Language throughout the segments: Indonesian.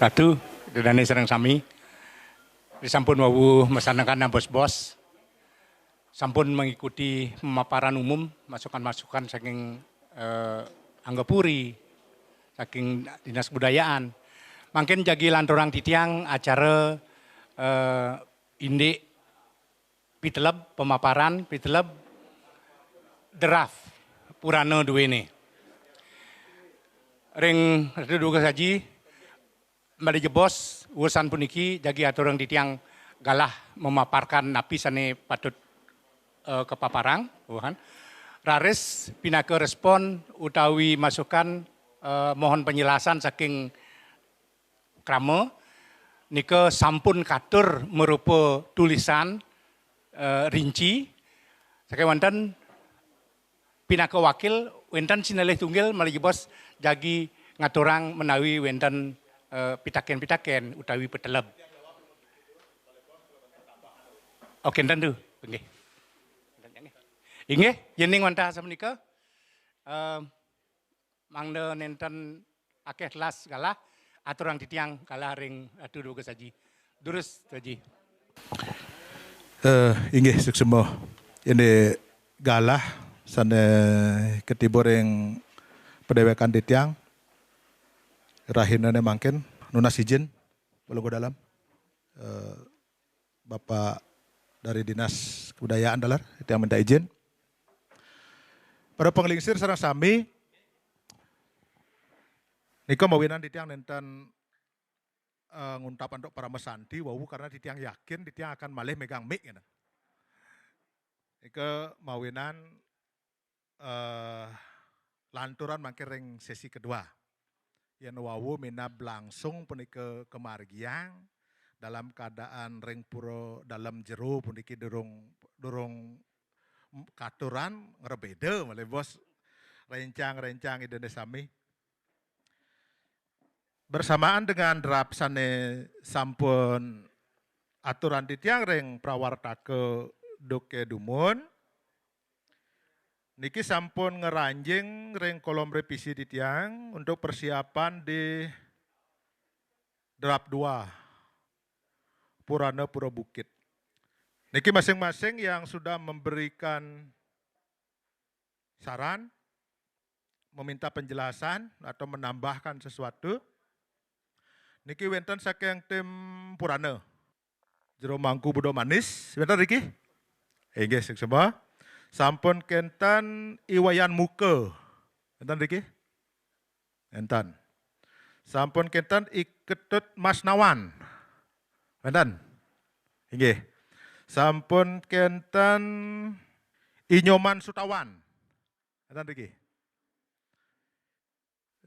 Ratu, dedane sareng sami. Disampun wawu mesanangkan bos-bos. Sampun mengikuti pemaparan umum, masukan-masukan saking Anggapuri, saking Dinas Kebudayaan. Mungkin jagi lanturang titiang acara indik piteleb pemaparan, piteleb draft Purana duwene. Ring duga saji mari jebos urusan puniki jagi aturang titiang galah memaparkan napi sane patut kepaparang, Tuhan. Raris pinake respon utawi masukan mohon penjelasan saking krama nika sampun katur merupa tulisan rinci saking wonten pinake wakil wonten sinelih tunggil mari bos jagi ngaturang menawi wonten pitaken-pitaken utawi peteleb. Oke tentu, nggih. Inggih, yening wantah samenika mangda nenten akeh kelas galah aturang titiang galah ring duduga saji. Durus saji. Inggih suksema. Ini galah sane ketibur yang pedewekan titiang rahinane mangkin nunas izin belum dalam Bapak dari Dinas Kebudayaan dalar itu yang minta izin. Pada penglingsir sareng sami nika mawinan titiang nenten nguntap untuk para mesanti wawu karena titiang yakin titiang akan malih megang mic gitu. Nika mawinan lanturan mangke ring sesi kedua. Yang wawu minab langsung punike kemargiang dalam keadaan ring puro dalam jero puniki durung katuran ngerebeda malah bos rencang ide sami. Bersamaan dengan draft sane sampun aturan titiang ring prawartake doke dumun. Niki sampun ngeranjing ring kolom revisi titiang untuk persiapan di draft 2 Purana Pura Bukit. Niki masing-masing yang sudah memberikan saran, meminta penjelasan atau menambahkan sesuatu. Niki wenten saking tim Purana. Jero mangku budo manis, wenten Riki? Inggih semua. Sampun kentan iwayan muka. Wenten Riki? Enten. Sampun kentan iketut masnawan. Wenten? Inggih. Sampun kentan inyoman sutawan. Wenten Riki?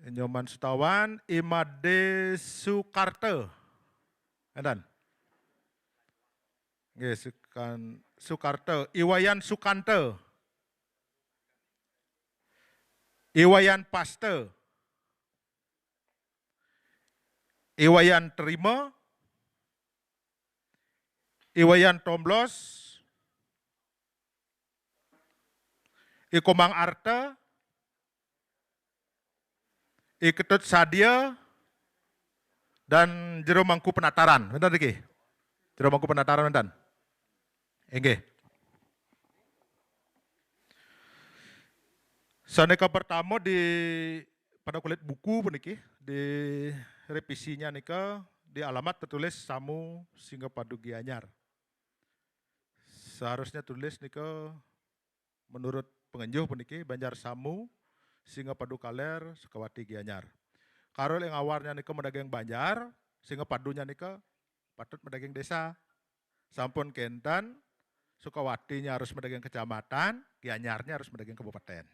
Inyoman sutawan, Imade Sukarte. Wenten? Nggih, Sukarte, Iwayan Sukante. Iwayan Paste. Iwayan Terima. Iwayan Tomblos. Ikomang Arte. Iketut Sadia. Dan Jero Mangku Penataran. Bentar Riki. Jero Mangku Penataran bentar. Enggih. Saneka pertama pada kulit buku puniki di revisinya nika di alamat tertulis Samu Singapadu Gianyar. Seharusnya tulis nika menurut pengenjuh puniki Banjar Samu Singapadu Kaler Sukawati Gianyar. Karol yang awarnya nika mendagang Banjar, Singapadunya nika patut mendagang desa. Sampun kentan Sukawatinya harus mendagang kecamatan, Gianyarnya harus mendagang kabupaten.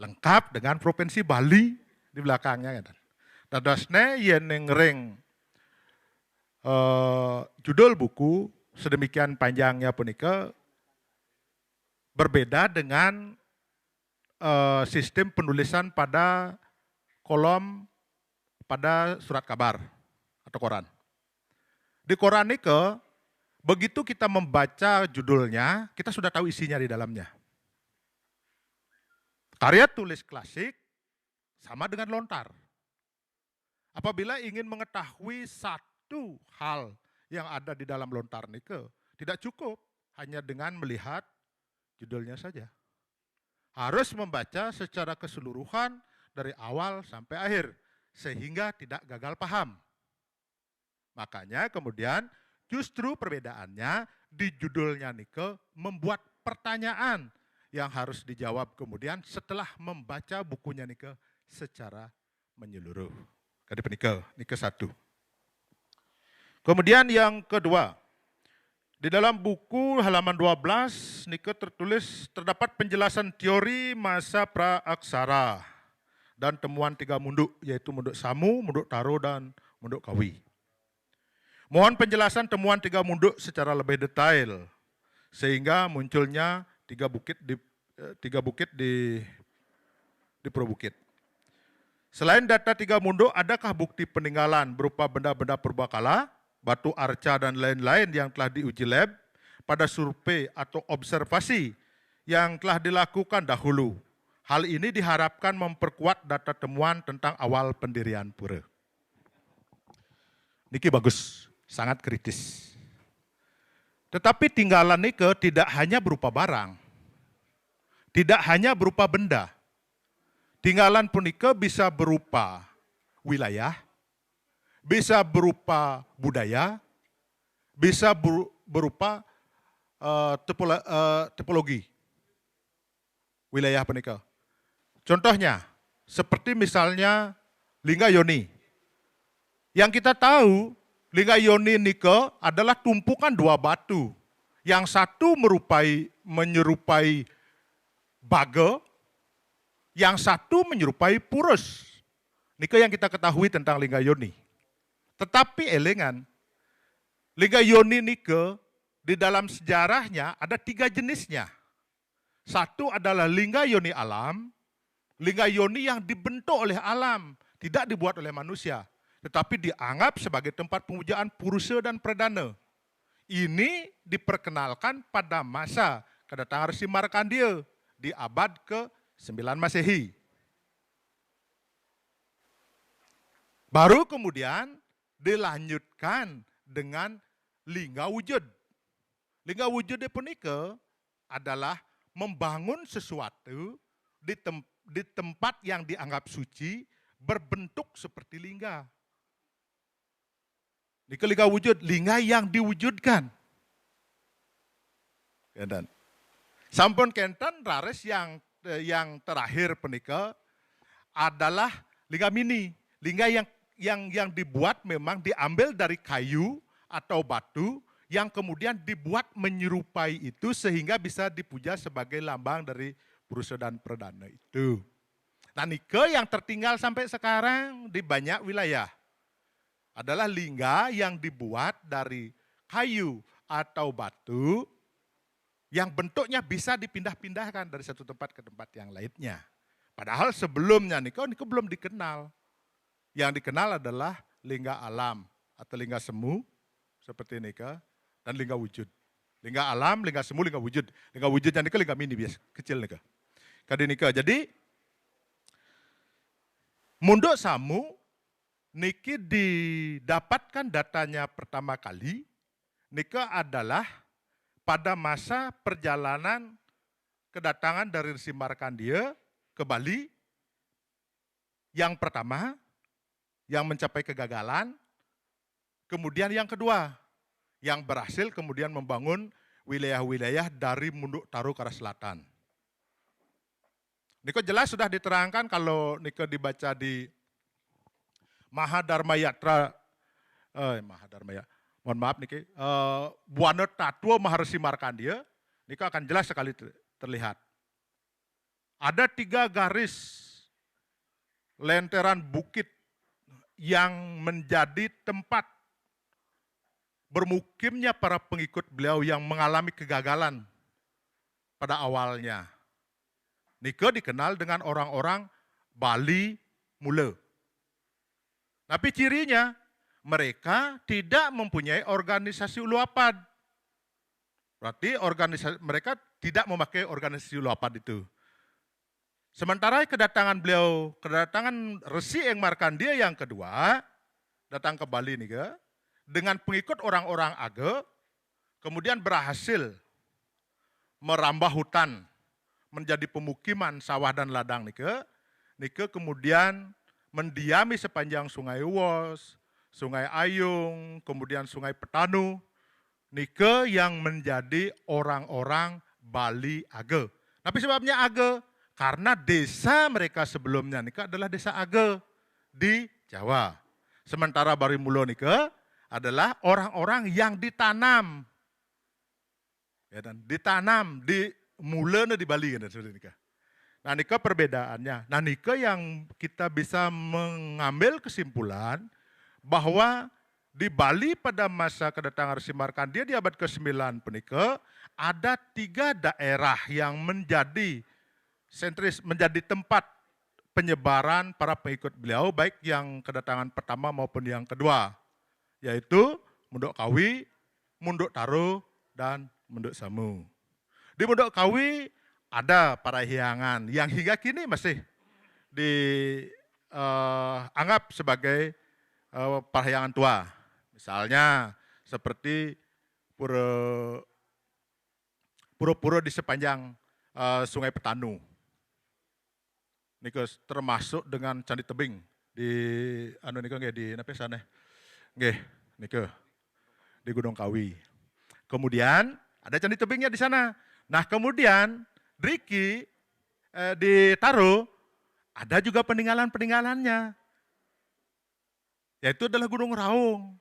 Lengkap dengan provinsi Bali di belakangnya. Dadasne yen ring judul buku sedemikian panjangnya punika berbeda dengan sistem penulisan pada kolom pada surat kabar atau koran. Di koran nika begitu kita membaca judulnya, kita sudah tahu isinya di dalamnya. Karya tulis klasik sama dengan lontar. apabila ingin mengetahui satu hal yang ada di dalam lontar nike, tidak cukup hanya dengan melihat judulnya saja. Harus membaca secara keseluruhan dari awal sampai akhir, sehingga tidak gagal paham. Makanya kemudian justru perbedaannya di judulnya nike membuat pertanyaan yang harus dijawab kemudian setelah membaca bukunya nike secara menyeluruh. Kadi penike, nike 1. Kemudian yang kedua, di dalam buku halaman 12, nike tertulis terdapat penjelasan teori masa praaksara dan temuan 3 munduk, yaitu munduk Samu, munduk Taro, dan munduk Kawi. Mohon penjelasan temuan 3 munduk secara lebih detail, sehingga munculnya 3 bukit di Pulau Bukit. Selain data 3 munduk, adakah bukti peninggalan berupa benda-benda purbakala, batu arca, dan lain-lain yang telah diuji lab pada survei atau observasi yang telah dilakukan dahulu? Hal ini diharapkan memperkuat data temuan tentang awal pendirian pura. Niki bagus, sangat kritis. Tetapi tinggalan nike tidak hanya berupa barang, tidak hanya berupa benda. Tinggalan punika bisa berupa wilayah, bisa berupa budaya, bisa berupa tipologi wilayah punika. Contohnya, seperti misalnya Lingga Yoni. Yang kita tahu, Lingga Yoni nike adalah tumpukan 2 batu. Yang satu menyerupai baga, yang satu menyerupai purus. Nike yang kita ketahui tentang Lingga Yoni. Tetapi elengan, Lingga Yoni nike di dalam sejarahnya ada 3 jenisnya. Satu adalah Lingga Yoni alam, Lingga Yoni yang dibentuk oleh alam, tidak dibuat oleh manusia, tetapi dianggap sebagai tempat pemujaan purusa dan perdana. Ini diperkenalkan pada masa kedatangan Resi Markandeya di abad ke-9 Masehi. Baru kemudian dilanjutkan dengan Lingga Wujud. Lingga Wujud punika adalah membangun sesuatu di tempat yang dianggap suci berbentuk seperti lingga. Nike Lingga Wujud, lingga yang diwujudkan. Dan sampun kenten rares yang terakhir punika adalah lingga mini, lingga yang dibuat memang diambil dari kayu atau batu yang kemudian dibuat menyerupai itu sehingga bisa dipuja sebagai lambang dari purusa dan perdana itu. Nah, nike yang tertinggal sampai sekarang di banyak wilayah adalah lingga yang dibuat dari kayu atau batu yang bentuknya bisa dipindah-pindahkan dari satu tempat ke tempat yang lainnya. Padahal sebelumnya nike belum dikenal. Yang dikenal adalah lingga alam atau lingga semu seperti nike dan lingga wujud. Lingga alam, lingga semu, lingga wujud. Lingga wujudnya nike lingga mini biasa, kecil nike. Kadi nike. Jadi munduk Samu niki didapatkan datanya pertama kali, nike adalah pada masa perjalanan kedatangan dari Resi Markandeya ke Bali, yang pertama, yang mencapai kegagalan, kemudian yang kedua, yang berhasil kemudian membangun wilayah-wilayah dari Munduk Taro ke arah selatan. Niko jelas sudah diterangkan kalau Niko dibaca di Mahadharmayatra, mohon maaf niki, Buana Tatua Maharesi Markandeya, niko akan jelas sekali terlihat. Ada 3 garis lenteran bukit yang menjadi tempat bermukimnya para pengikut beliau yang mengalami kegagalan pada awalnya. Niko dikenal dengan orang-orang Bali Mula. Tapi cirinya, mereka tidak mempunyai organisasi uluapad. Berarti mereka tidak memakai organisasi uluapad itu. Sementara kedatangan Resi Eng Markandeya yang kedua, datang ke Bali nih ke, dengan pengikut orang-orang Age, kemudian berhasil merambah hutan menjadi pemukiman sawah dan ladang nike kemudian mendiami sepanjang Sungai Wos, Sungai Ayung, kemudian Sungai Petanu, nike yang menjadi orang-orang Bali Age. Tapi sebabnya Age, karena desa mereka sebelumnya nike adalah desa Age di Jawa. Sementara Barimulo nike adalah orang-orang yang ditanam. Ya, dan ditanam di mulanya di Bali kan saudara. Nah, nika perbedaannya. Nah, nika yang kita bisa mengambil kesimpulan bahwa di Bali pada masa kedatangan Resi Markandia di abad ke-9 penika ada 3 daerah yang menjadi sentris, menjadi tempat penyebaran para pengikut beliau baik yang kedatangan pertama maupun yang kedua, yaitu Mundok Kawi, Mundok Taro, dan Mundok Samu. Di Mundok Kawi ada parahyangan yang hingga kini masih dianggap sebagai parahyangan tua. Misalnya seperti pura-pura di sepanjang Sungai Petanu. Niko termasuk dengan Candi Tebing di di napa sana? Nggih, niko di Gunung Kawi. Kemudian ada Candi Tebingnya di sana. Nah, kemudian Driki ditaruh ada juga peninggalan-peninggalannya. Yaitu adalah Gunung Raung.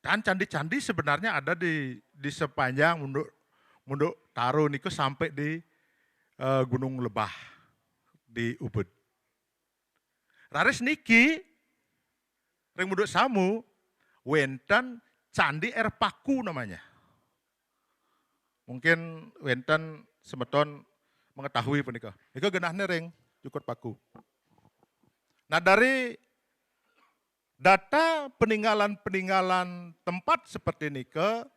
Dan candi-candi sebenarnya ada di sepanjang Mundok Taro niku sampai di Gunung Lebah di Ubud. Raris niki ring Mundok Samu wenten Candi Erpaku namanya. Mungkin wenten semeton mengetahui punika. Iku genahne ring Cukut Paku. Nah, dari data peninggalan-peninggalan tempat seperti nike,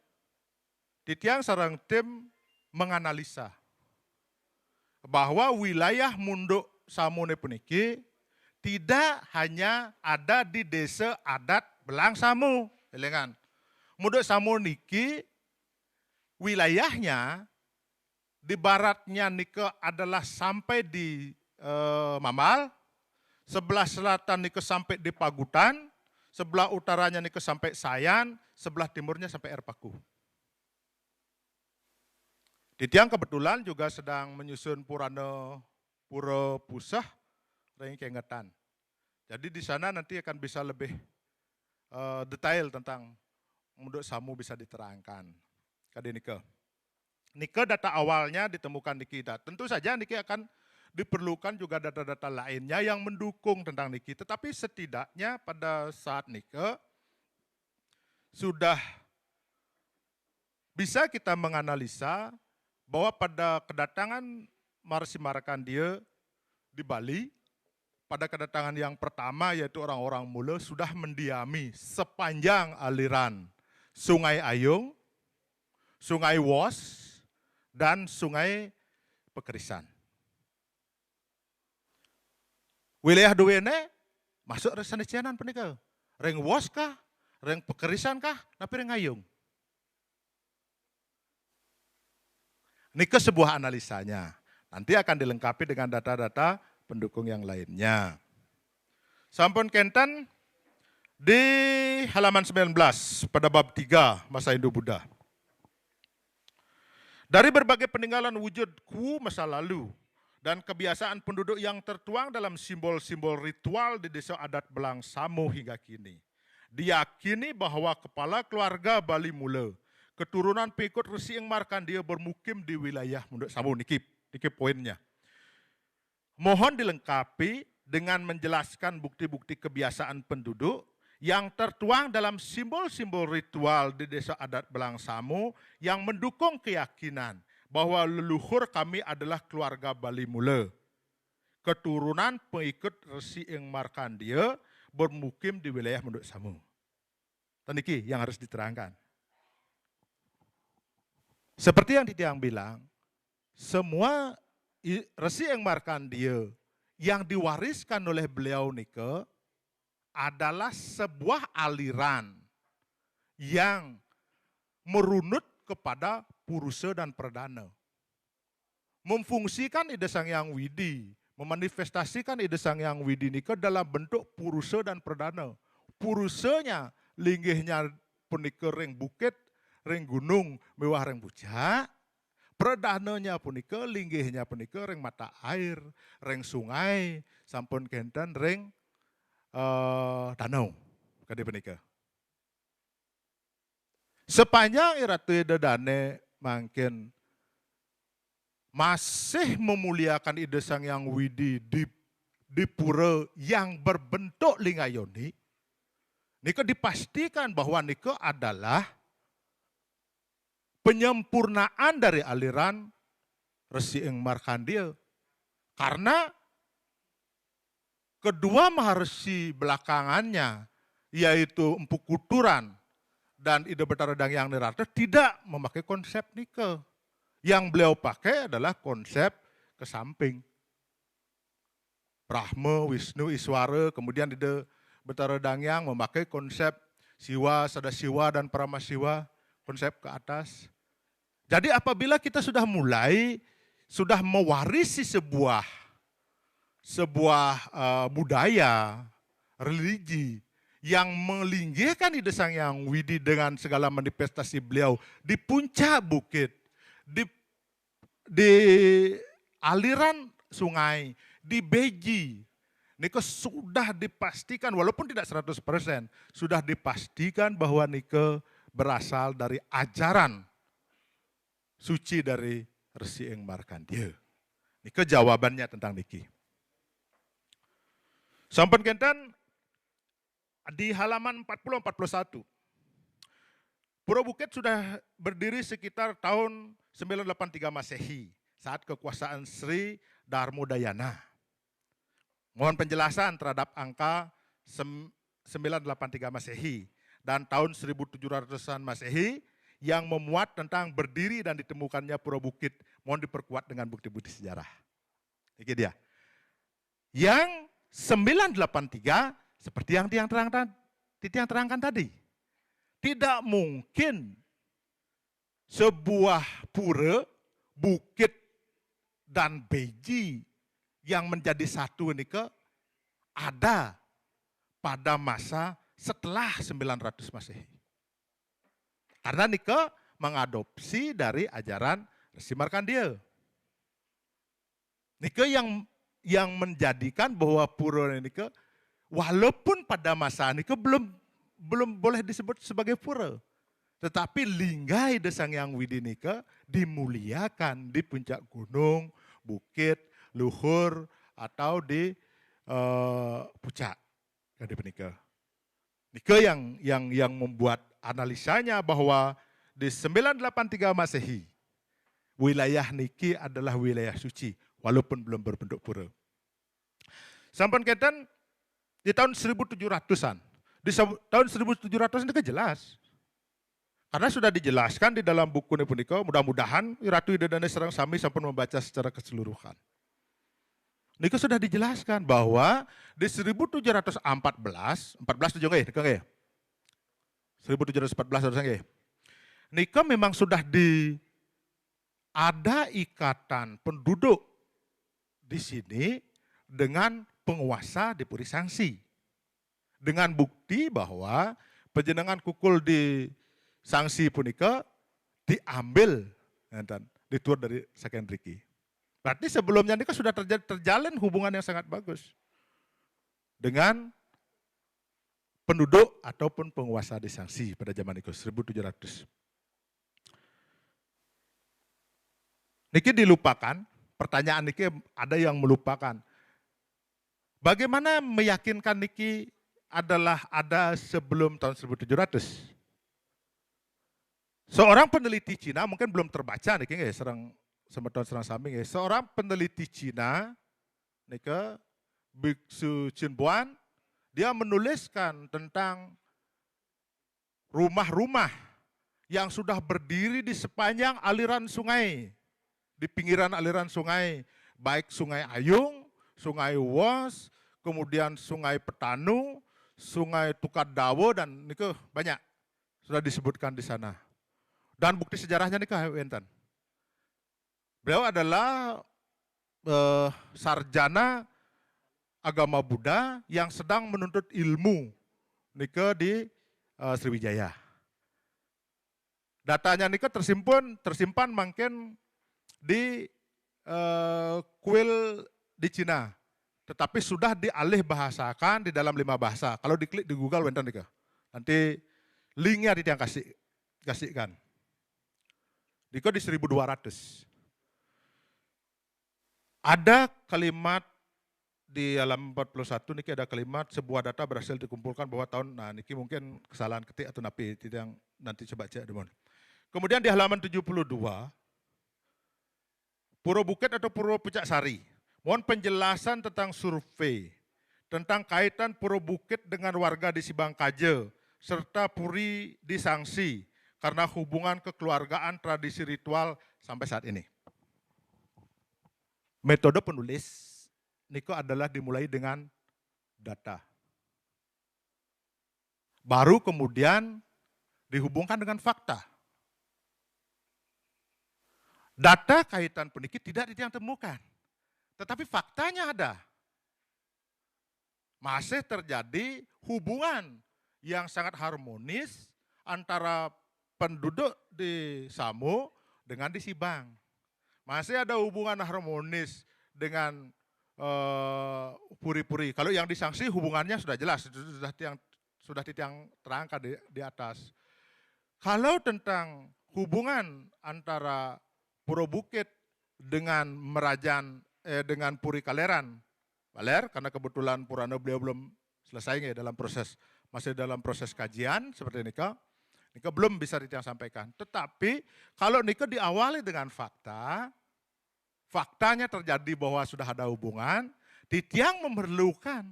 titiang sareng tim menganalisa bahwa wilayah Mundok Samu puniki tidak hanya ada di desa adat Belang Samu, elengan. Mundok Samu niki wilayahnya di baratnya nike adalah sampai di Mamal, sebelah selatan nike sampai di Pagutan, sebelah utaranya nike sampai Sayan, sebelah timurnya sampai Erpaku. Titiang kebetulan juga sedang menyusun Pura Pusah ring Kengetan. Jadi di sana nanti akan bisa lebih detail tentang Mundok Samu bisa diterangkan. Kade nike. Nike data awalnya ditemukan di kita. Tentu saja nike akan diperlukan juga data-data lainnya yang mendukung tentang niki. Tetapi setidaknya pada saat nike sudah bisa kita menganalisa bahwa pada kedatangan Resi Markandia di Bali, pada kedatangan yang pertama yaitu orang-orang Mula sudah mendiami sepanjang aliran Sungai Ayung, Sungai Wos, dan Sungai Pekerisan. Wilayah duwene masuk resanecianan penika. Reng Wos kah? Reng Pekerisan kah? Tapi reng Ayung. Nike sebuah analisanya. Nanti akan dilengkapi dengan data-data pendukung yang lainnya. Sampun kenten di halaman 19 pada bab 3 masa Hindu-Buddha. Dari berbagai peninggalan wujud ku masa lalu dan kebiasaan penduduk yang tertuang dalam simbol-simbol ritual di desa adat Belang Samu hingga kini, diyakini bahwa kepala keluarga Bali Mula, keturunan pengikut Resi Ing Markandia bermukim di wilayah Mundok Samu. Niki poinnya. Mohon dilengkapi dengan menjelaskan bukti-bukti kebiasaan penduduk yang tertuang dalam simbol-simbol ritual di desa adat Belang Samu yang mendukung keyakinan bahwa leluhur kami adalah keluarga Bali Mula, keturunan pengikut Resi Ing Markandia bermukim di wilayah Mundok Samu. Niki yang harus diterangkan. Seperti yang Titiang bilang, semua Resi Ing Markandia yang diwariskan oleh beliau nike adalah sebuah aliran yang merunut kepada Purusa dan Pradana. Memfungsikan ide Sang Hyang Widi, memanifestasikan ide Sang Hyang Widi nika dalam bentuk Purusa dan Pradana. Purusanya linggihnya punika ring bukit, ring gunung, mewah ring puncak. Pradananya punika linggihnya punika ring mata air, ring sungai, sampun kenten ring danau. Kade punika. Sepanjang Ratu Edadane makin masih memuliakan ide Sang Hyang Widi di pura yang berbentuk lingayoni, nika dipastikan bahwa nika adalah penyempurnaan dari aliran Resi Ing Markandeya. Karena kedua maharsi belakangannya, yaitu Empu Kuturan dan Ida Betara Danghyang Nirata, tidak memakai konsep nika. Yang beliau pakai adalah konsep ke samping. Brahma, Wisnu, Iswara, kemudian Ida Betara Danghyang memakai konsep Siwa, Sadasiwa, dan Paramasiwa, konsep ke atas. Jadi apabila kita sudah mewarisi sebuah budaya, religi, yang melinggihkan ide Sang Hyang Widi dengan segala manifestasi beliau di puncak bukit, di aliran sungai, di Beji. Nika sudah dipastikan, walaupun tidak 100%, sudah dipastikan bahwa nika berasal dari ajaran suci dari Resi Ing Markandeya. Nika jawabannya tentang niki. Sampun kenten di halaman 40-41. Pura Bukit sudah berdiri sekitar tahun 983 Masehi saat kekuasaan Sri Darmodayana. Mohon penjelasan terhadap angka 983 Masehi dan tahun 1700-an Masehi yang memuat tentang berdiri dan ditemukannya Pura Bukit. Mohon diperkuat dengan bukti-bukti sejarah. Ini dia. Yang 983 seperti yang terangkan tadi. Tidak mungkin sebuah pura, bukit, dan beji yang menjadi satu ini ada pada masa setelah 900 Masehi. Karena Nika mengadopsi dari ajaran Resi Markandeya. Nika yang menjadikan bahwa pura Nika, walaupun pada masa Nika belum boleh disebut sebagai pura, tetapi linggai ide Sang Hyang Widi nika dimuliakan di puncak gunung, bukit, luhur, atau di puncak. Nika yang membuat analisanya bahwa di 983 Masehi, wilayah niki adalah wilayah suci, walaupun belum berbentuk pura. Sampun keten di tahun 1700-an. Di tahun 1700 ini jelas. Karena sudah dijelaskan di dalam buku ini punika, mudah-mudahan Ratu Idedane Serang Sami sampai membaca secara keseluruhan. Nika sudah dijelaskan bahwa di 1714, 14 tujuh nggih, 1714 harusnya nggih. Nika memang sudah ada ikatan penduduk di sini dengan penguasa di Puri Sangsi. Dengan bukti bahwa penjenengan kukul di Sangsi punika diambil dan dituar dari Sakendriki. Berarti sebelumnya Nika sudah terjalin hubungan yang sangat bagus dengan penduduk ataupun penguasa di Sangsi pada zaman itu 1700. Niki dilupakan, pertanyaan Niki ada yang melupakan. Bagaimana meyakinkan Niki adalah ada sebelum tahun 1700? Seorang peneliti Cina, mungkin belum terbaca Niki nggih serang sami nggih. Seorang peneliti Cina nika Biksu Chinbuan, dia menuliskan tentang rumah-rumah yang sudah berdiri di sepanjang aliran sungai, di pinggiran aliran sungai, baik Sungai Ayung, Sungai Wos, kemudian Sungai Petanu, Sungai Tukadawo dan nike banyak sudah disebutkan di sana. Dan bukti sejarahnya nih wenten. Beliau adalah sarjana agama Buddha yang sedang menuntut ilmu nike di Sriwijaya. Datanya nike tersimpan mungkin di kuil di Cina, tetapi sudah dialih bahasakan di dalam 5 bahasa. Kalau diklik di Google wenten nike. Nanti linknya yang kasihkan. Nike di 1200. Ada kalimat di halaman 41 niki ada kalimat sebuah data berhasil dikumpulkan bahwa tahun, nah niki mungkin kesalahan ketik atau napi, tidak yang nanti coba cek demon. Kemudian di halaman 72, Pura Bukit atau Pura Pucaksari, mohon penjelasan tentang survei, tentang kaitan Pura Bukit dengan warga di Sibangkaje, serta Puri di Sangsi, karena hubungan kekeluargaan tradisi ritual sampai saat ini. Metode penulis niko adalah dimulai dengan data. Baru kemudian dihubungkan dengan fakta. Data kaitan peniki tidak ditemukan, tetapi faktanya ada. Masih terjadi hubungan yang sangat harmonis antara penduduk di Samo dengan di Sibang. Masih ada hubungan harmonis dengan puri-puri. Kalau yang di Sangsi hubungannya sudah jelas, sudah terangkan di atas. Kalau tentang hubungan antara Pura Bukit dengan Merajan, dengan Puri Kaleran, Baler, karena kebetulan Purana beliau belum selesai masih dalam proses kajian seperti Nika belum bisa sampaikan. Tetapi kalau Nika diawali dengan faktanya terjadi bahwa sudah ada hubungan, Titiang memerlukan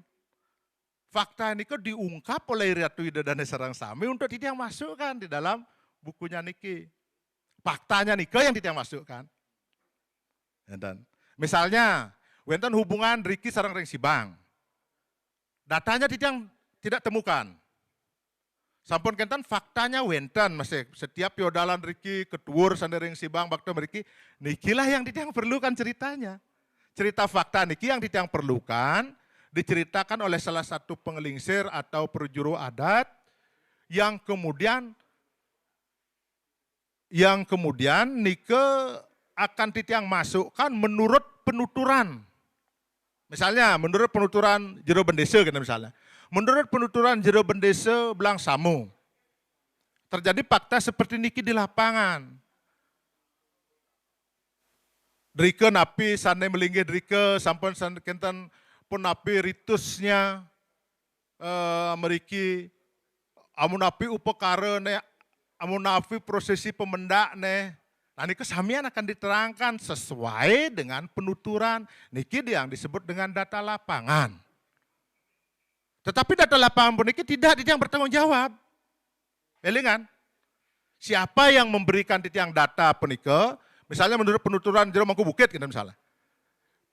fakta Nika diungkap oleh Ratu Ida dan Serang Sami untuk Titiang masukkan di dalam bukunya Niki. Faktanya Nika yang Titiang masukkan. Dan misalnya, wenten hubungan Riki sareng Reng Sibang. Datanya Titiang tidak temukan. Sampun kentan faktanya wenten masih setiap piodalan Riki ketuur sandering Sibang bakto meriki nikilah yang Titiang perlukan ceritanya. Cerita fakta niki yang Titiang perlukan diceritakan oleh salah satu pengelingsir atau perjuru adat yang kemudian nike akan Titiang masukkan menurut penuturan. Misalnya menurut penuturan Jero Bendese gitu misalnya. Menurut penuturan Jero Bendese Belang Samu, terjadi fakta seperti niki di lapangan. Drike napi sane melinggih drike sampun kenten pun napi ritusnya meriki amun napi upekare ne amun napi prosesi pemendak ne. Nah niki samian akan diterangkan sesuai dengan penuturan niki yang disebut dengan data lapangan. Tetapi data lapangan pun ini tidak yang bertanggung jawab. Elingan, siapa yang memberikan yang data penike? Misalnya menurut penuturan Jero Mangku Bukit gitu misalnya.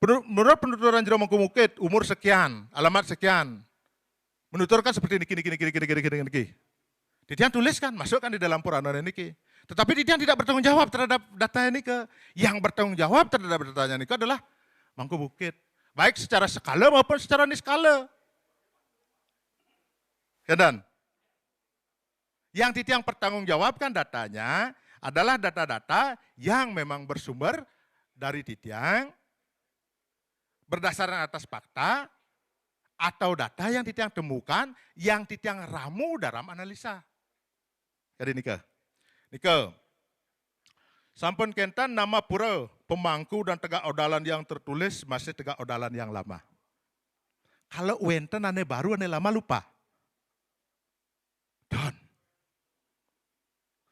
Menurut penuturan Jero Mangku Bukit, umur sekian, alamat sekian. Menuturkan seperti niki. Titiang tuliskan, masukkan di dalam Purana niki. Tetapi Titiang tidak bertanggung jawab terhadap data ini yang bertanggung jawab terhadap datanya ini adalah Mangku Bukit. Baik secara skala maupun secara niskala. Dan yang Titiang pertanggungjawabkan datanya adalah data-data yang memang bersumber dari Titiang berdasarkan atas fakta atau data yang Titiang temukan yang Titiang ramu dalam analisa. Jadi Nika, sampun kentan nama pura pemangku dan tegak odalan yang tertulis masih tegak odalan yang lama. Kalau wenten ane baru ane lama lupa. Dan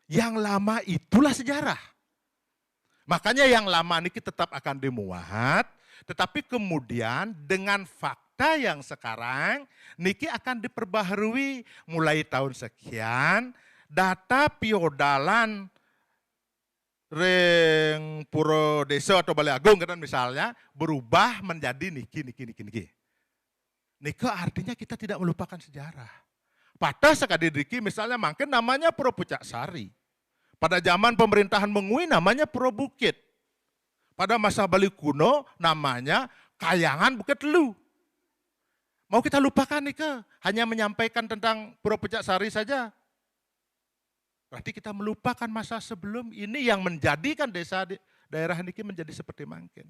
yang lama itulah sejarah. Makanya yang lama ini tetap akan dimuat, tetapi kemudian dengan fakta yang sekarang niki akan diperbaharui mulai tahun sekian, data piodalan Reng Puro Desa atau Balai Agung kan misalnya berubah menjadi niki. Nika artinya kita tidak melupakan sejarah. Pada sekali diki misalnya mungkin namanya Pura Pucak Sari. Pada zaman pemerintahan Mengui namanya Pura Bukit. Pada masa Bali kuno namanya Kayangan Bukit Lu. Mau kita lupakan nika, hanya menyampaikan tentang Pura Pucak Sari saja. Berarti kita melupakan masa sebelum ini yang menjadikan daerah niki menjadi seperti mangkin.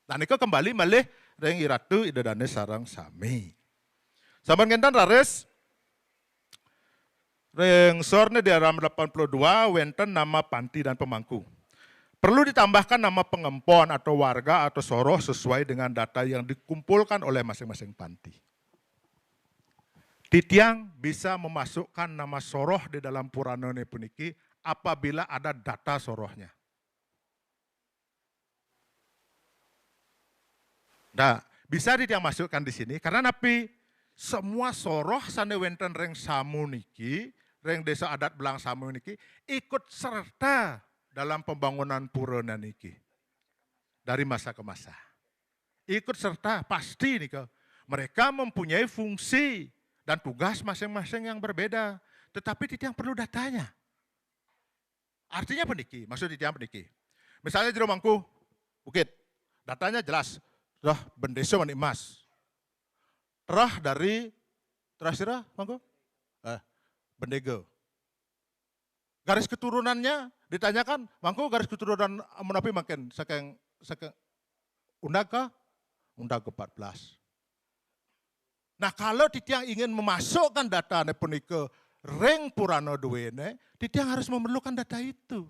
Nah niko kembali malih reng iratu idadane sarang sami. Saban kentan rares reng sorne di aram 82 wenten nama panti dan pemangku. Perlu ditambahkan nama pengempon atau warga atau soroh sesuai dengan data yang dikumpulkan oleh masing-masing panti. Titiang bisa memasukkan nama soroh di dalam Purana puniki apabila ada data sorohnya. Nah, bisa Titiang masukkan di sini karena napi semua soroh sane wenten reng samu niki, reng desa adat Belang Samu niki ikut serta dalam pembangunan Purana niki. Dari masa ke masa. Ikut serta pasti nih mereka mempunyai fungsi dan tugas masing-masing yang berbeda. Tetapi Titiang perlu datanya. Artinya peniki, maksud Titiang peniki. Misalnya Jero Mangku, Bukit, datanya jelas. Rah Bendeso Manik Mas. Terah dari, terah sirah Mangku? Bendego. Garis keturunannya ditanyakan, Mangku garis keturunan menapi makin saking undag ka? Undag ke-14. Nah kalau Titiang ingin memasukkan data punike reng Purana duwene, Titiang harus memerlukan data itu.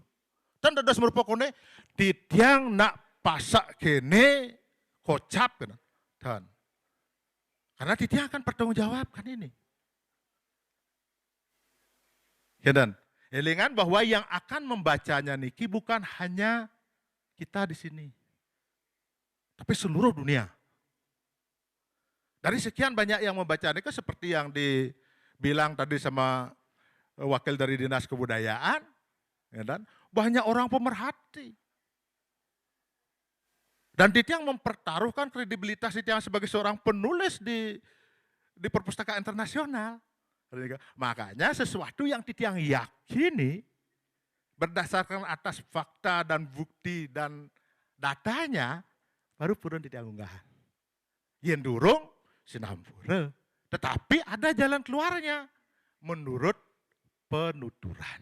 Dan dados merupakan Titiang nak pasak kene kocap kan. Dan karena Titiang akan pertanggungjawabkan ini. Ya dan elingan bahwa yang akan membacanya niki bukan hanya kita di sini. Tapi seluruh dunia. Dari sekian banyak yang membaca niki seperti yang dibilang tadi sama wakil dari Dinas Kebudayaan, ya dan banyak orang pemerhati. Dan Titiang mempertaruhkan kredibilitas Titiang sebagai seorang penulis di perpustakaan internasional. Makanya sesuatu yang Titiang yakini berdasarkan atas fakta dan bukti dan datanya baru purun Titiang unggahan. Yen durung sinampura. Tetapi ada jalan keluarnya menurut penuturan.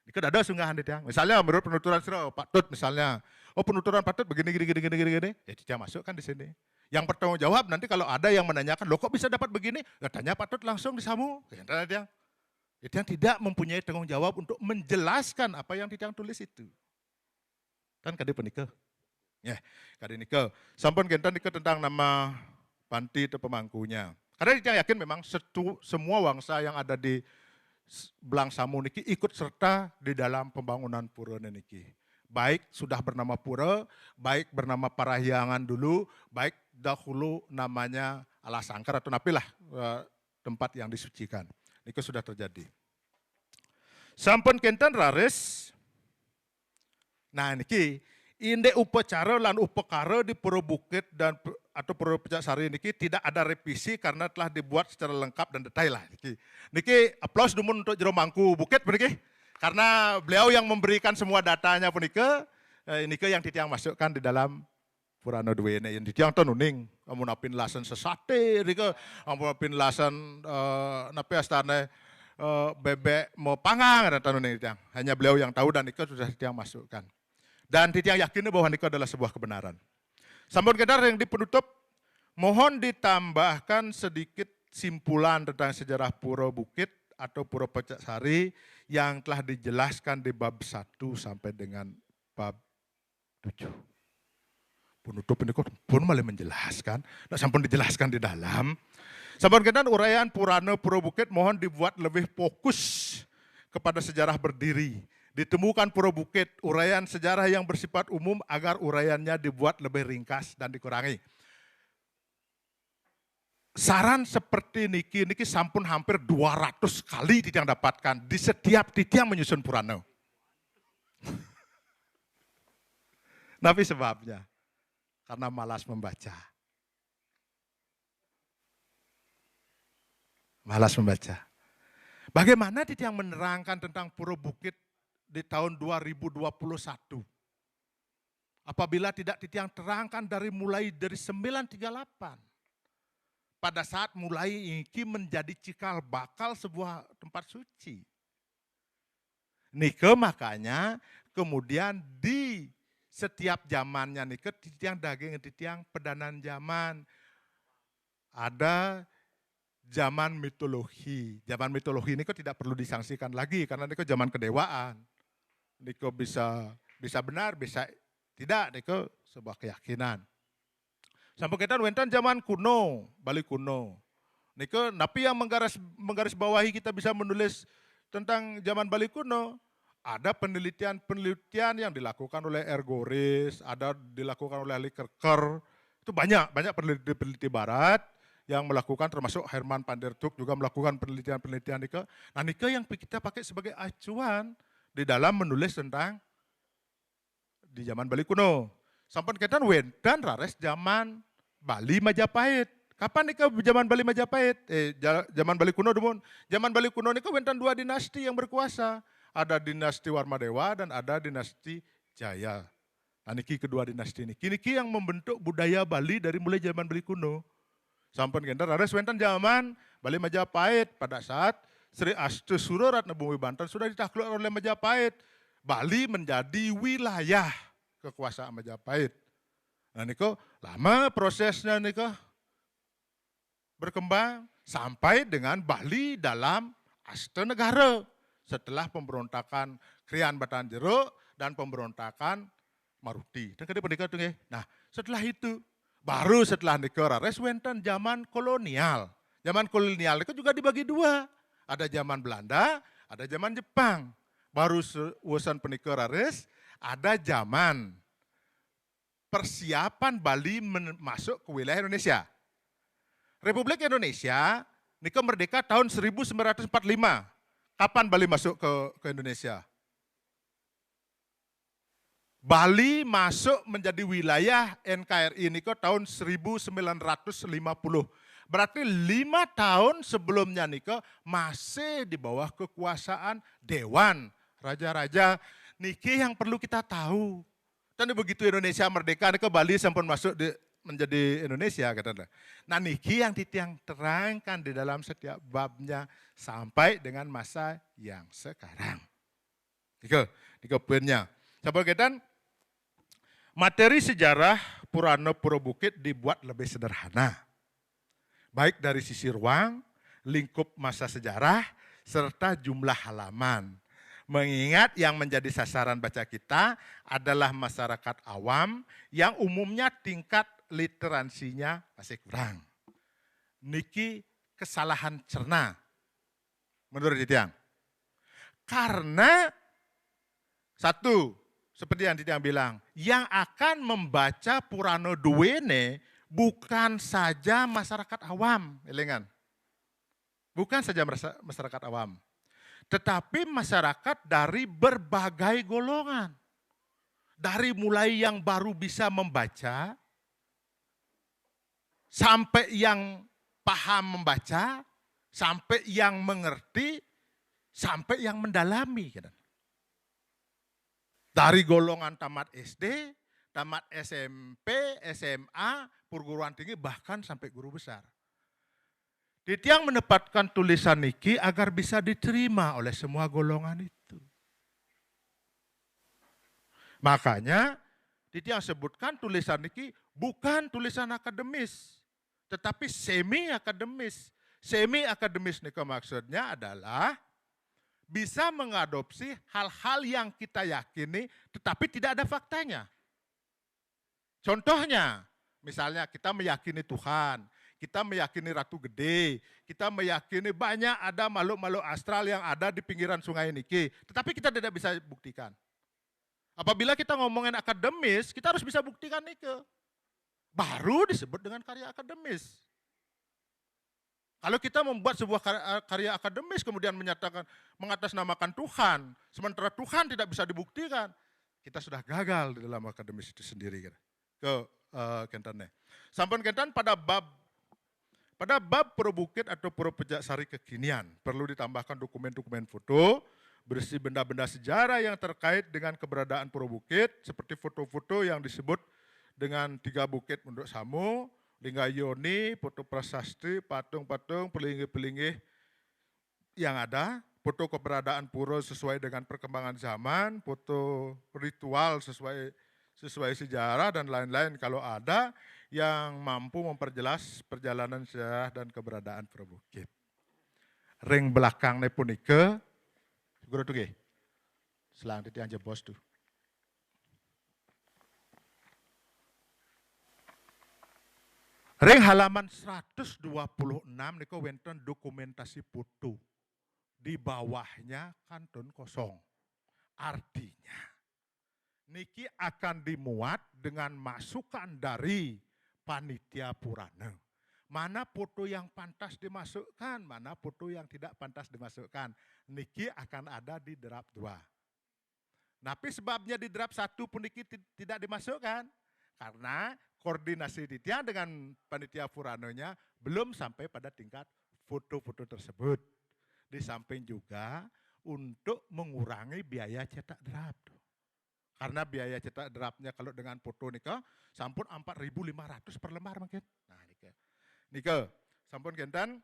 Ini ada sunggahan Titiang. Misalnya menurut penuturan Pak Tut misalnya, oh penuturan Pak Tut begini, ya Titiang masukkan di sini. Yang bertanggung jawab nanti kalau ada yang menanyakan, loh kok bisa dapat begini? Ya tanya Pak Tut langsung di Samu. Titiang tidak mempunyai tanggung jawab untuk menjelaskan apa yang Titiang tulis itu. Kan kade penikah. Ya, kade nikah. Sampun gentan nikah tentang nama panti atau pemangkunya. Karena Titiang yakin memang semua bangsa yang ada di Belang Samu niki ikut serta di dalam pembangunan pura niki. Baik sudah bernama pura, baik bernama Parahyangan dulu, baik dahulu namanya Alasangkar atau napilah tempat yang disucikan. Niki sudah terjadi. Sampun kenten rares. Nah niki inde upacara lan upakara di Pura Bukit dan atau Pura Pucak Sari niki tidak ada revisi karena telah dibuat secara lengkap dan detail lah niki. Niki aplaus dumun untuk Jero Mangku Bukit niki. Karena beliau yang memberikan semua datanya punike, niki yang Titiang masukkan di dalam Purana duwene yang Titiang to nuning, amun apin lasan sesate niki, amun apin lasan napi astane bebek mau pangang dan nuning Titiang. Hanya beliau yang tahu dan niki sudah Titiang masukkan. Dan Titiang yakin bahwa niki adalah sebuah kebenaran. Sampun kedar yang di penutup, mohon ditambahkan sedikit simpulan tentang sejarah Pura Bukit atau Pura Pucak Sari yang telah dijelaskan di bab 1 sampai dengan bab 7. Penutup ini kok pun malah menjelaskan, nah sampun dijelaskan di dalam. Sampun kedar uraian Purana Pura Bukit mohon dibuat lebih fokus kepada sejarah berdiri. Ditemukan Pura Bukit, uraian sejarah yang bersifat umum agar uraiannya dibuat lebih ringkas dan dikurangi. Saran seperti niki sampun hampir 200 kali Titiang dapatkan di setiap Titiang menyusun Purana. Tapi sebabnya karena malas membaca. Malas membaca. Bagaimana Titiang menerangkan tentang Puro Bukit di tahun 2021? Apabila tidak Titiang terangkan mulai dari 938. Pada saat mulai ini menjadi cikal bakal sebuah tempat suci. Nike makanya kemudian di setiap zamannya nike Titiang daging Titiang pedanan zaman. Ada zaman mitologi. Zaman mitologi ini kok tidak perlu disangsikan lagi karena ini kok zaman kedewaan. Ini kok bisa benar, bisa tidak, ini kok sebuah keyakinan. Sampai kita wenten zaman kuno, Bali kuno. Ini kok napi yang menggaris bawahi kita bisa menulis tentang zaman Bali kuno. Ada penelitian yang dilakukan oleh Ergoris, ada dilakukan oleh ahli Kerker. Itu banyak peneliti barat yang melakukan, termasuk Herman van der Tuuk juga melakukan penelitian Nike. Nah Nike yang kita pakai sebagai acuan di dalam menulis tentang di zaman Bali kuno. Sampai kita wentan rares zaman Bali Majapahit. Kapan Nike zaman Bali Majapahit? Zaman Bali kuno demun. Zaman Bali kuno Nike wentan dua dinasti yang berkuasa. Ada dinasti Warmadewa dan ada dinasti Jaya. Nah Niki kedua dinasti ini. Niki yang membentuk budaya Bali dari mulai zaman Bali kuno. Sampun gender ada sewentan zaman Bali Majapahit pada saat Sri Astusuro Ratna Bumi Banten sudah ditaklukkan oleh Majapahit. Bali menjadi wilayah kekuasaan Majapahit. Nah niko lama prosesnya niko berkembang sampai dengan Bali dalam Aste Negara setelah pemberontakan Krian Batan Jero dan pemberontakan Maruti. Dan kada pendekar tuh. Nah setelah itu baru setelah negara reswenten zaman kolonial. Zaman kolonial itu juga dibagi dua. Ada zaman Belanda, ada zaman Jepang. Baru urusan penikah res, ada zaman persiapan Bali masuk ke wilayah Indonesia. Republik Indonesia nikah merdeka tahun 1945. Kapan Bali masuk ke Indonesia? Bali masuk menjadi wilayah NKRI ini tahun 1950. Berarti 5 tahun sebelumnya Niko masih di bawah kekuasaan Dewan Raja-Raja. Niki yang perlu kita tahu. Dan begitu Indonesia merdeka, Niko Bali sampai masuk menjadi Indonesia. Nah Niki yang Titiang terangkan di dalam setiap babnya sampai dengan masa yang sekarang. Niko poinnya. Sampai kita materi sejarah Purana Puro Bukit dibuat lebih sederhana. Baik dari sisi ruang, lingkup masa sejarah, serta jumlah halaman. Mengingat yang menjadi sasaran baca kita adalah masyarakat awam yang umumnya tingkat literansinya masih kurang. Niki kesalahan cerna menurut Titiang. Karena satu, seperti yang Titiang bilang, yang akan membaca Purana Duwene bukan saja masyarakat awam, elingan. Bukan saja masyarakat awam, tetapi masyarakat dari berbagai golongan. Dari mulai yang baru bisa membaca, sampai yang paham membaca, sampai yang mengerti, sampai yang mendalami. Dari golongan tamat SD, tamat SMP, SMA, perguruan tinggi, bahkan sampai guru besar. Titiang menempatkan tulisan niki agar bisa diterima oleh semua golongan itu. Makanya Titiang sebutkan tulisan niki bukan tulisan akademis, tetapi semi akademis. Semi akademis niki maksudnya adalah bisa mengadopsi hal-hal yang kita yakini tetapi tidak ada faktanya. Contohnya, misalnya kita meyakini Tuhan, kita meyakini Ratu Gede, kita meyakini banyak ada makhluk-makhluk astral yang ada di pinggiran sungai niki, tetapi kita tidak bisa buktikan. Apabila kita ngomongin akademis, kita harus bisa buktikan niki. Baru disebut dengan karya akademis. Kalau kita membuat sebuah karya akademis kemudian menyatakan mengatasnamakan Tuhan, sementara Tuhan tidak bisa dibuktikan, kita sudah gagal di dalam akademis itu sendiri. Kentannya. Sampun kentan pada bab Pada bab Pura Bukit atau Pura Pejaksari kekinian, perlu ditambahkan dokumen-dokumen foto berisi benda-benda sejarah yang terkait dengan keberadaan Pura Bukit, seperti foto-foto yang disebut dengan 3 bukit Munduk Samu, Lingga Yoni, foto prasasti, patung-patung, pelinggih-pelinggih yang ada, foto keberadaan pura sesuai dengan perkembangan zaman, foto ritual sesuai sejarah dan lain-lain kalau ada yang mampu memperjelas perjalanan sejarah dan keberadaan Pura Bukit. Ring belakangnya punika, guru tuh selang titi anja bos tuh. Ring halaman 126 niko wonten dokumentasi foto. Di bawahnya kantun kosong. Artinya, niki akan dimuat dengan masukan dari panitia purana. Mana foto yang pantas dimasukkan, mana foto yang tidak pantas dimasukkan. Niki akan ada di draft 2. Tapi sebabnya di draft 1 pun niki tidak dimasukkan. Karena koordinasi titian dengan panitia puranonya belum sampai pada tingkat foto-foto tersebut. Di samping juga untuk mengurangi biaya cetak draft. Karena biaya cetak draftnya kalau dengan foto nika sampun 4.500 per lembar mungkin. Nah nika sampun genten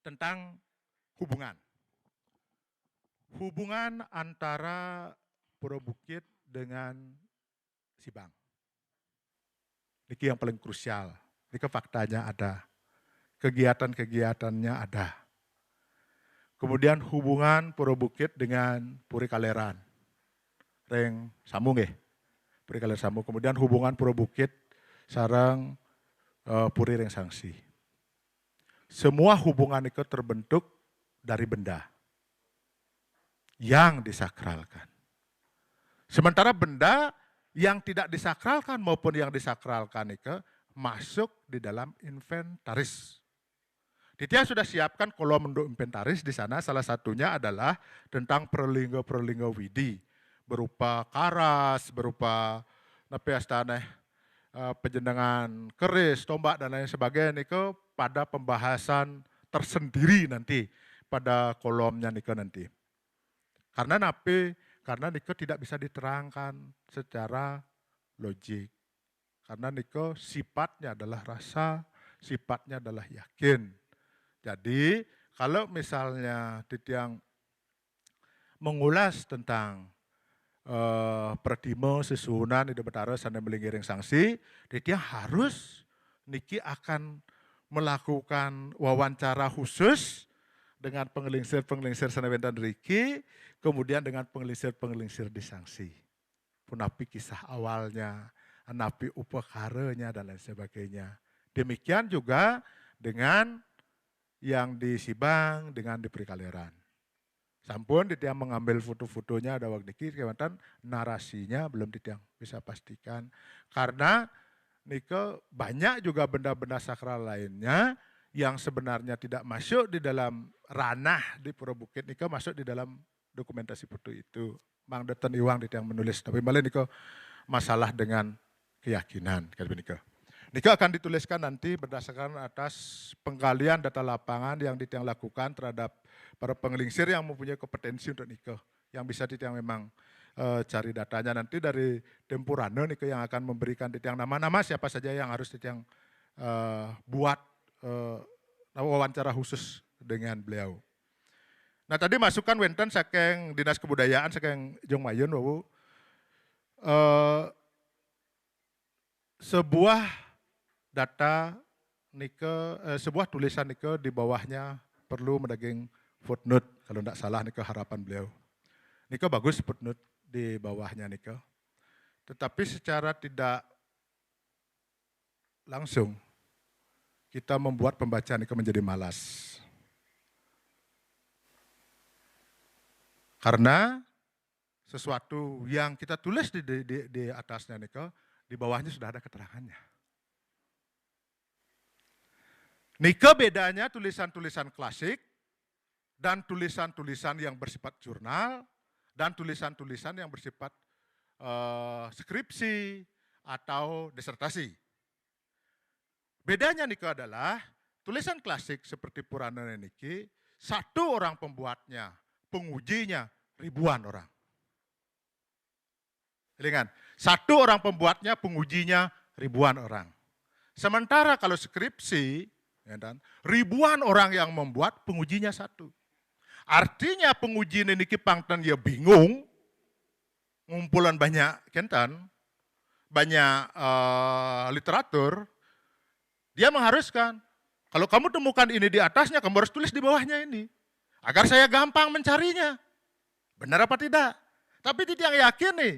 tentang hubungan. Hubungan antara Pura Bukit dengan Sibang. Niki yang paling krusial. Nika faktanya ada. Kegiatan-kegiatannya ada. Kemudian hubungan Pura Bukit dengan Puri Kaleran. Reng Samu nggih. Puri Kaleran Samu. Kemudian hubungan Pura Bukit sareng Puri Reng Sangsi. Semua hubungan itu terbentuk dari benda yang disakralkan. Sementara benda yang tidak disakralkan maupun yang disakralkan itu masuk di dalam inventaris. Titia sudah siapkan kolom untuk inventaris di sana, salah satunya adalah tentang perlingga widi, berupa karas, berupa penjenengan keris, tombak dan lain sebagainya niko pada pembahasan tersendiri nanti pada kolomnya niko nanti. Karena niko tidak bisa diterangkan secara logik. Karena niko sifatnya adalah rasa, sifatnya adalah yakin. Jadi kalau misalnya titiang mengulas tentang Perdimo, Susunan, Ide Betara, Sanda Melinggiring Sangsi, titiang harus niki akan melakukan wawancara khusus dengan penglingsir Sanda Wentan Riki, kemudian dengan penglingsir di Sangsi. Punapi kisah awalnya, napi upakaranya dan lain sebagainya. Demikian juga dengan yang di Sibang dengan di Puri Kaleran. Sampun ditiang mengambil foto-fotonya ada waktu niki kewantan narasinya belum ditiang bisa pastikan karena niko banyak juga benda-benda sakral lainnya yang sebenarnya tidak masuk di dalam ranah di Pura Bukit niko masuk di dalam dokumentasi foto itu. Mang Deten Iwang ditiang menulis tapi malah niko masalah dengan keyakinan kan niko. Niko akan dituliskan nanti berdasarkan atas penggalian data lapangan yang ditiang lakukan terhadap para penglingsir yang mempunyai kompetensi untuk Niko. Yang bisa ditiang memang cari datanya nanti dari Tempurano Niko yang akan memberikan ditiang nama-nama siapa saja yang harus ditiang buat wawancara khusus dengan beliau. Nah tadi masukan wenten saking Dinas Kebudayaan saking Jong Mayun wawu sebuah data nike sebuah tulisan nike di bawahnya perlu mendaging footnote kalau tidak salah nike harapan beliau. Nike bagus footnote di bawahnya nike. Tetapi secara tidak langsung kita membuat pembaca nike menjadi malas. Karena sesuatu yang kita tulis di atasnya nike di bawahnya sudah ada keterangannya. Nike bedanya tulisan-tulisan klasik dan tulisan-tulisan yang bersifat jurnal dan tulisan-tulisan yang bersifat skripsi atau disertasi. bedanya nika adalah tulisan klasik seperti Purana niki satu orang pembuatnya, pengujinya ribuan orang. Lihat, satu orang pembuatnya, pengujinya ribuan orang. Sementara kalau skripsi, ya kan, ribuan orang yang membuat, pengujinya satu. Artinya penguji ini pangtan ya bingung, ngumpulan banyak kentan, banyak literatur, dia mengharuskan, kalau kamu temukan ini di atasnya, kamu harus tulis di bawahnya ini. Agar saya gampang mencarinya. Benar apa tidak? Tapi tidak yakin nih,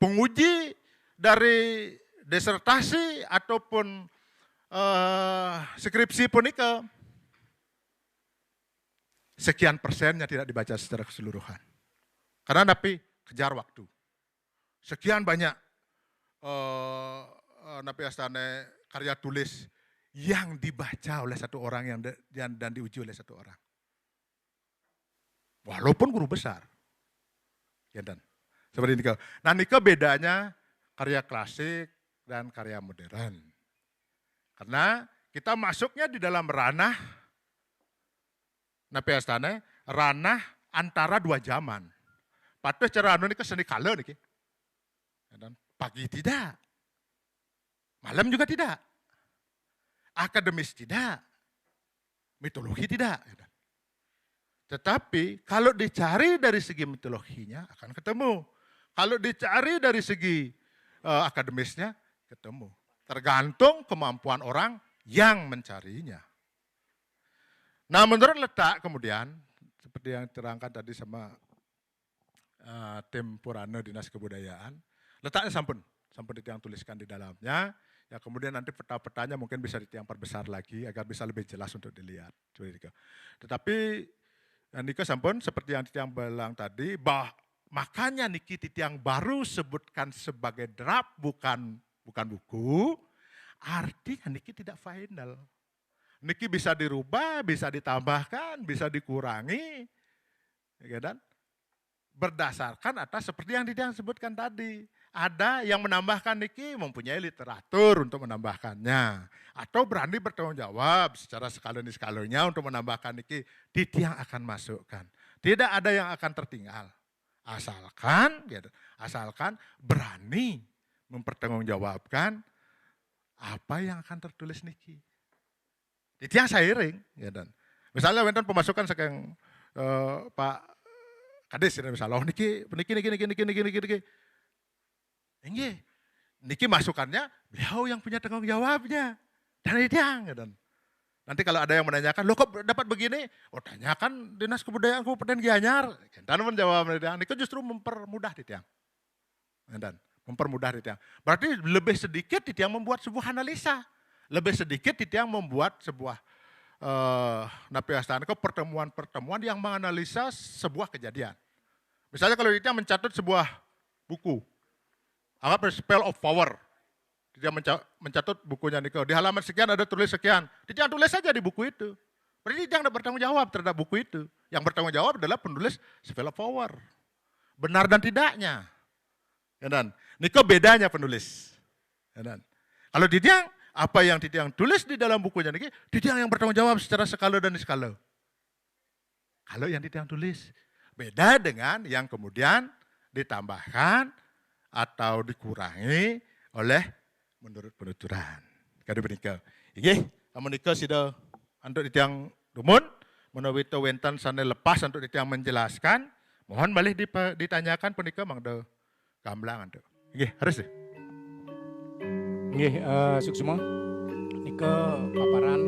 penguji dari disertasi ataupun skripsi pun sekian persennya tidak dibaca secara keseluruhan. Karena tapi kejar waktu. Sekian banyak napi astane karya tulis yang dibaca oleh satu orang dan diuji oleh satu orang. Walaupun guru besar. Ya dan seperti ini. Nah, ini bedanya karya klasik dan karya modern. Karena kita masuknya di dalam ranah napi astane, ranah antara dua zaman. Patut cara anu niki seni kala niki. Dan pagi tidak. Malam juga tidak. Akademis tidak. Mitologi tidak. Tetapi kalau dicari dari segi mitologinya akan ketemu. Kalau dicari dari segi akademisnya ketemu. Tergantung kemampuan orang yang mencarinya. Nah, menurut letak kemudian, seperti yang terangkan tadi sama tim Purana Dinas Kebudayaan, letaknya sampun yang tuliskan di dalamnya. Ya kemudian nanti peta-petanya mungkin bisa ditiang perbesar lagi agar bisa lebih jelas untuk dilihat. Tetapi Nika sampun seperti yang Titiang bilang tadi, makanya Niki Titiang baru sebutkan sebagai draft bukan buku, artinya Niki tidak final. Niki bisa dirubah, bisa ditambahkan, bisa dikurangi, ya kan? Berdasarkan atas seperti yang Titiang sebutkan tadi. Ada yang menambahkan Niki mempunyai literatur untuk menambahkannya. Atau berani bertanggung jawab secara skala-skalonya untuk menambahkan Niki. Titiang akan masukkan. Tidak ada yang akan tertinggal. Asalkan berani mempertanggungjawabkan apa yang akan tertulis Niki. Titiang sairing. Ya, dan misalnya wonten pemasukan saking Pak Kades misalnya, niki. Niki masukannya beliau yang punya tanggung jawabnya. Dan Titiang. Dan nanti kalau ada yang menanyakan, lo kok dapat begini? Oh tanyakan Dinas Kebudayaan Kabupaten Gianyar. Dan menjawab Titiang. Niki justru mempermudah Titiang. Dan mempermudah Titiang. Berarti lebih sedikit Titiang membuat sebuah analisa. Lebih sedikit Titiang membuat sebuah napi astana pertemuan-pertemuan yang menganalisa sebuah kejadian. Misalnya kalau Titiang mencatat sebuah buku, anggap Spell of Power. Dia mencatat bukunya Niko. Di halaman sekian ada tulis sekian. Titiang tulis saja di buku itu. Berarti Titiang tidak bertanggung jawab terhadap buku itu. Yang bertanggung jawab adalah penulis Spell of Power. Benar dan tidaknya. Ya dan Niko bedanya penulis. Ya dan kalau Titiang, apa yang Titiang tulis di dalam bukunya Niki, Titiang yang bertanggung jawab secara skala dan skala. Kalau yang Titiang tulis. Beda dengan yang kemudian ditambahkan atau dikurangi oleh menurut penuturan. Kado menika. Inggih, menika sida untuk Titiang dumun menawi to wentan sane lepas untuk Titiang menjelaskan, mohon malih ditanyakan punika mangda gamblang antuk. Inggih, harus. Nggih, suksema. Nika paparan